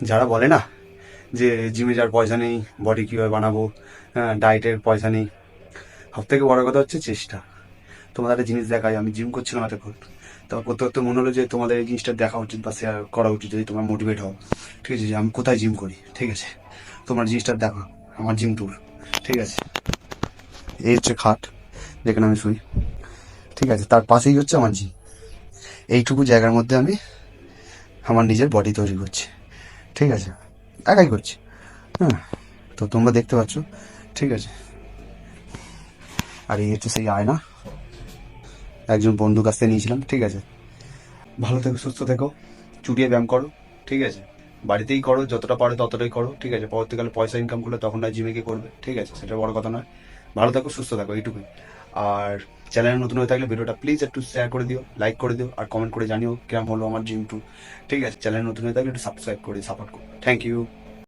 যারা বলে না যে জিমে যাওয়ার পয়সা নেই, বডি কীভাবে বানাবো, ডায়েটের পয়সা নেই, সব থেকে বড় কথা হচ্ছে চেষ্টা। তোমাদের একটা জিনিস দেখাই, আমি জিম করছিলাম এতক্ষণ, তারপর করতে করতে মনে হলো যে তোমাদের এই জিনিসটা দেখা উচিত বা শেয়ার করা উচিত, যদি তোমরা মোটিভেট হও। ঠিক আছে, যে আমি কোথায় জিম করি, ঠিক আছে, তোমার জিনিসটা দেখো, আমার জিম ট্যুর। ঠিক আছে, এই হচ্ছে খাট যেখানে আমি শুই। ঠিক আছে, তার পাশেই হচ্ছে আমার জিম। এইটুকু জায়গার মধ্যে আমি আমার নিজের বডি তৈরি করছি। ঠিক আছে, একাই করছি। হ্যাঁ, তো তোমরা দেখতে পাচ্ছ। ঠিক আছে, আর এই হচ্ছে সেই আয়না, একজন বন্ধুর কাছ থেকে নিয়েছিলাম। ঠিক আছে, ভালো থেকো, সুস্থ থেকো, চুটিয়ে ব্যায়াম করো। ঠিক আছে, বাড়িতেই করো, যতটা পারো ততটাই করো। ঠিক আছে, পরবর্তীকালে পয়সা ইনকাম করলে তখন না জিমে গিয়ে করবে। ঠিক আছে, সেটা বড় কথা নয়। ভালো থাকো, সুস্থ থাকো, এইটুকুই। আর চ্যানেলে নতুন হয়ে থাকলে ভিডিওটা প্লিজ একটু শেয়ার করে দিও, লাইক করে দিও, আর কমেন্ট করে জানিও কেমন হলো আমার জিম টু। ঠিক আছে, চ্যানেলে নতুন হয়ে থাকলে একটু সাবস্ক্রাইব করে সাপোর্ট করো। Thank you.